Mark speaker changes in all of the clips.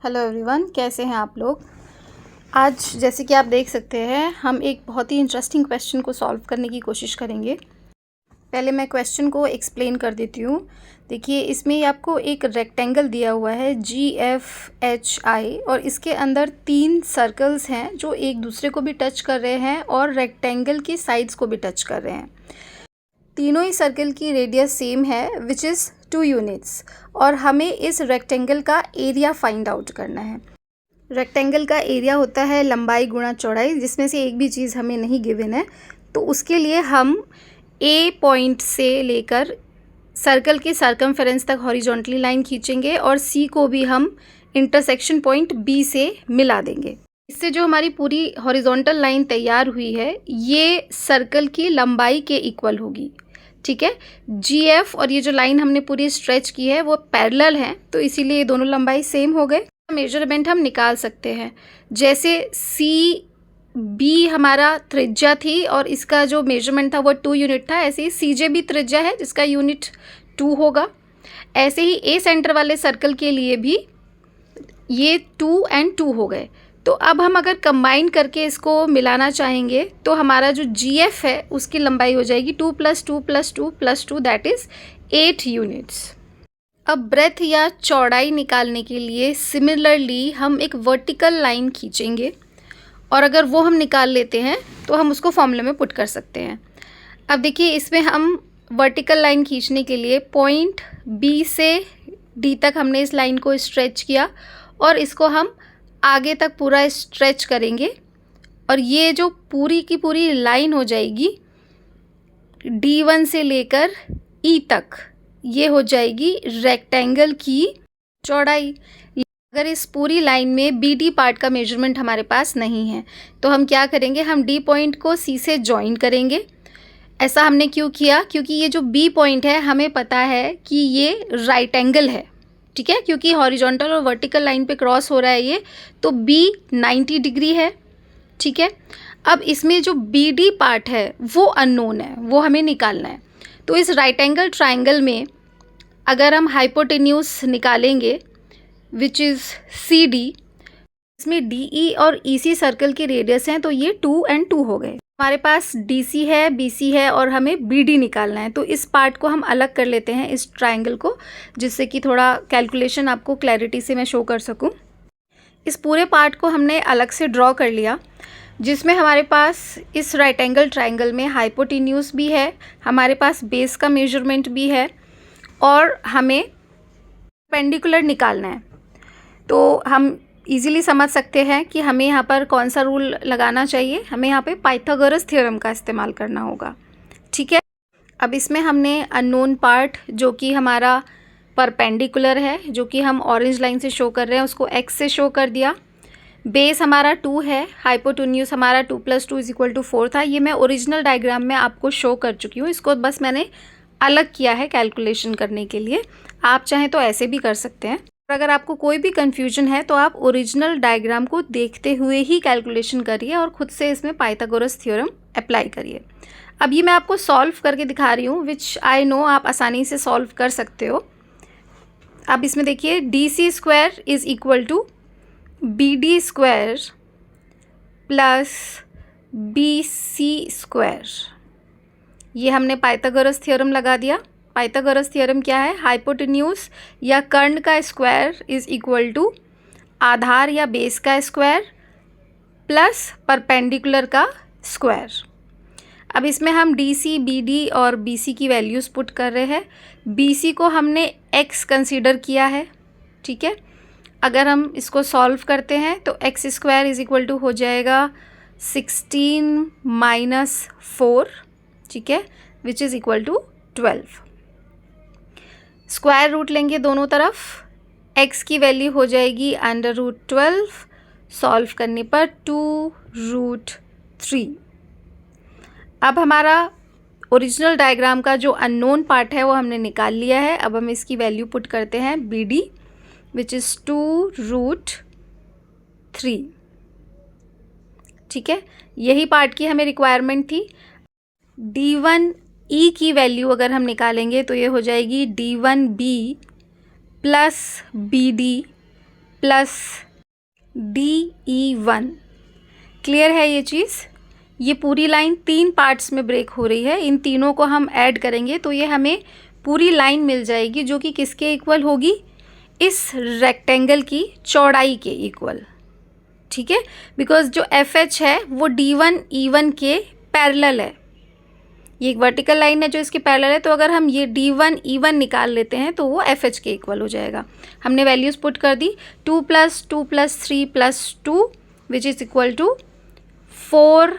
Speaker 1: Hello everyone, कैसे हैं आप लोग। आज जैसे कि आप देख सकते हैं हम एक बहुत ही इंटरेस्टिंग क्वेश्चन को सॉल्व करने की कोशिश करेंगे। पहले मैं क्वेश्चन को एक्सप्लेन कर देती हूँ। देखिए, इसमें आपको एक रेक्टेंगल दिया हुआ है GFHI और इसके अंदर 3 सर्कल्स हैं जो एक दूसरे को भी टच कर रहे हैं और रेक्टेंगल की साइड्स को भी टच कर रहे हैं। तीनों ही सर्कल की रेडियस सेम है विच इज़ 2 यूनिट्स और हमें इस रेक्टेंगल का एरिया फाइंड आउट करना है। रेक्टेंगल का एरिया होता है लंबाई गुणा चौड़ाई, जिसमें से एक भी चीज़ हमें नहीं गिवन है। तो उसके लिए हम ए पॉइंट से लेकर सर्कल के सर्कमफेरेंस तक हॉरिजॉन्टली लाइन खींचेंगे और सी को भी हम इंटरसेक्शन पॉइंट बी से मिला देंगे। इससे जो हमारी पूरी हॉरिजॉन्टल लाइन तैयार हुई है ये सर्कल की लंबाई के इक्वल होगी। ठीक है, GF और ये जो लाइन हमने पूरी स्ट्रेच की है वो पैरेलल हैं, तो इसीलिए ये दोनों लंबाई सेम हो गए। मेजरमेंट हम निकाल सकते हैं। जैसे CB हमारा त्रिज्या थी और इसका जो मेजरमेंट था वो 2 यूनिट था, ऐसे ही CJ भी त्रिज्या है जिसका यूनिट 2 होगा। ऐसे ही A सेंटर वाले सर्कल के लिए भी ये 2 और 2 हो गए। तो अब हम अगर कंबाइन करके इसको मिलाना चाहेंगे तो हमारा जो GF है उसकी लंबाई हो जाएगी 2 + 2 + 2 + 2 दैट इज़ 8 यूनिट्स। अब ब्रेथ या चौड़ाई निकालने के लिए सिमिलरली हम एक वर्टिकल लाइन खींचेंगे और अगर वो हम निकाल लेते हैं तो हम उसको फॉर्मूले में पुट कर सकते हैं। अब देखिए, इसमें हम वर्टिकल लाइन खींचने के लिए पॉइंट B से D तक हमने इस लाइन को स्ट्रेच किया और इसको हम आगे तक पूरा स्ट्रेच करेंगे और ये जो पूरी की पूरी लाइन हो जाएगी D1 से लेकर E तक, ये हो जाएगी रेक्टेंगल की चौड़ाई। अगर इस पूरी लाइन में BD पार्ट का मेजरमेंट हमारे पास नहीं है तो हम क्या करेंगे, हम D पॉइंट को C से जॉइन करेंगे। ऐसा हमने क्यों किया, क्योंकि ये जो B पॉइंट है हमें पता है कि ये राइट एंगल है। ठीक है, क्योंकि हॉरिजॉन्टल और वर्टिकल लाइन पे क्रॉस हो रहा है ये, तो B 90 डिग्री है। ठीक है, अब इसमें जो BD पार्ट है वो अननोन है, वो हमें निकालना है। तो इस राइट एंगल ट्राइंगल में अगर हम हाइपोटेन्यूज निकालेंगे विच इज़ CD, इसमें DE और EC सर्कल की रेडियस हैं, तो ये 2 और 2 हो गए। हमारे पास DC है, BC है और हमें BD निकालना है। तो इस पार्ट को हम अलग कर लेते हैं, इस ट्राइंगल को, जिससे कि थोड़ा कैलकुलेशन आपको क्लैरिटी से मैं शो कर सकूं। इस पूरे पार्ट को हमने अलग से ड्रॉ कर लिया, जिसमें हमारे पास इस राइट एंगल ट्राइंगल में हाइपोटेन्यूज भी है, हमारे पास बेस का मेजरमेंट भी है और हमें परपेंडिकुलर निकालना है। तो हम इजीली समझ सकते हैं कि हमें यहाँ पर कौन सा रूल लगाना चाहिए। हमें यहाँ पे पाइथागोरस थ्योरम का इस्तेमाल करना होगा। ठीक है, अब इसमें हमने अननोन पार्ट जो कि हमारा परपेंडिकुलर है, जो कि हम ऑरेंज लाइन से शो कर रहे हैं, उसको X से शो कर दिया। बेस हमारा 2 है, हाइपोटेन्यूज हमारा 2 + 2 = 4 था। ये मैं ओरिजिनल डायग्राम में आपको शो कर चुकी हूँ, इसको बस मैंने अलग किया है कैलकुलेशन करने के लिए। आप चाहें तो ऐसे भी कर सकते हैं। अगर आपको कोई भी कन्फ्यूजन है तो आप ओरिजिनल डायग्राम को देखते हुए ही कैलकुलेशन करिए और ख़ुद से इसमें पाइथागोरस थ्योरम अप्लाई करिए। अब ये मैं आपको सॉल्व करके दिखा रही हूँ, विच आई नो आप आसानी से सॉल्व कर सकते हो। अब इसमें देखिए, DC² = BD² + BC², ये हमने पाइथागोरस थ्योरम लगा दिया। पाइथागोरस थ्योरम क्या है, हाइपोटेन्यूज या कर्ण का स्क्वायर = आधार या बेस का स्क्वायर प्लस परपेंडिकुलर का स्क्वायर। अब इसमें हम DC, BD और BC की वैल्यूज़ पुट कर रहे हैं। BC को हमने X कंसीडर किया है। ठीक है, अगर हम इसको सॉल्व करते हैं तो X² = हो जाएगा 16 - 4, ठीक है, विच इज़ = 12। स्क्वायर रूट लेंगे दोनों तरफ, X की वैल्यू हो जाएगी √12, सॉल्व करने पर 2√3। अब हमारा ओरिजिनल डायग्राम का जो अननोन पार्ट है वो हमने निकाल लिया है। अब हम इसकी वैल्यू पुट करते हैं BD विच इज़ 2√3। ठीक है, यही पार्ट की हमें रिक्वायरमेंट थी। D1E की वैल्यू अगर हम निकालेंगे तो ये हो जाएगी D1B + BD plus DE1। Clear है ये चीज़? ये पूरी लाइन 3 पार्ट्स में ब्रेक हो रही है, इन तीनों को हम ऐड करेंगे तो ये हमें पूरी लाइन मिल जाएगी जो कि किसके इक्वल होगी? इस रेक्टेंगल की चौड़ाई के इक्वल। ठीक है, बिकॉज जो FH है वो D1 E1 के पैरेलल है। ये एक वर्टिकल लाइन है जो इसके पैरेलल है, तो अगर हम ये D1 E1 निकाल लेते हैं तो वो FH के इक्वल हो जाएगा। हमने वैल्यूज़ पुट कर दी, 2 + 2 + 3 + 2 विच इज़ इक्वल टू 4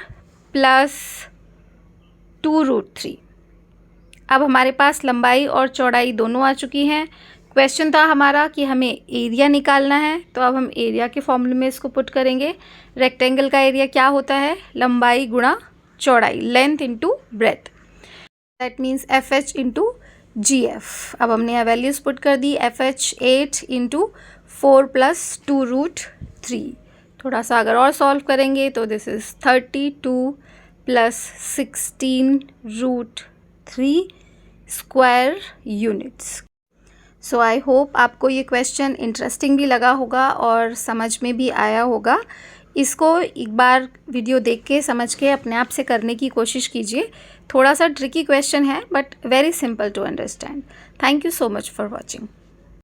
Speaker 1: + 2√3। अब हमारे पास लंबाई और चौड़ाई दोनों आ चुकी हैं। क्वेश्चन था हमारा कि हमें एरिया निकालना है, तो अब हम एरिया के फॉर्मूले में इसको पुट करेंगे। रेक्टेंगल का एरिया क्या होता है? लंबाई गुणा चौड़ाई, length into breadth, that means FH into GF। अब हमने यहाँ वैल्यूज़ पुट कर दी, FH 8 इंटू 4 + 2√3। थोड़ा सा अगर और सॉल्व करेंगे तो this is 32 + 16√3 square units. So I hope आपको ये क्वेश्चन इंटरेस्टिंग भी लगा होगा और समझ में भी आया होगा। इसको एक बार वीडियो देख के समझ के अपने आप से करने की कोशिश कीजिए। थोड़ा सा ट्रिकी क्वेश्चन है but very simple to understand. Thank you so much for watching.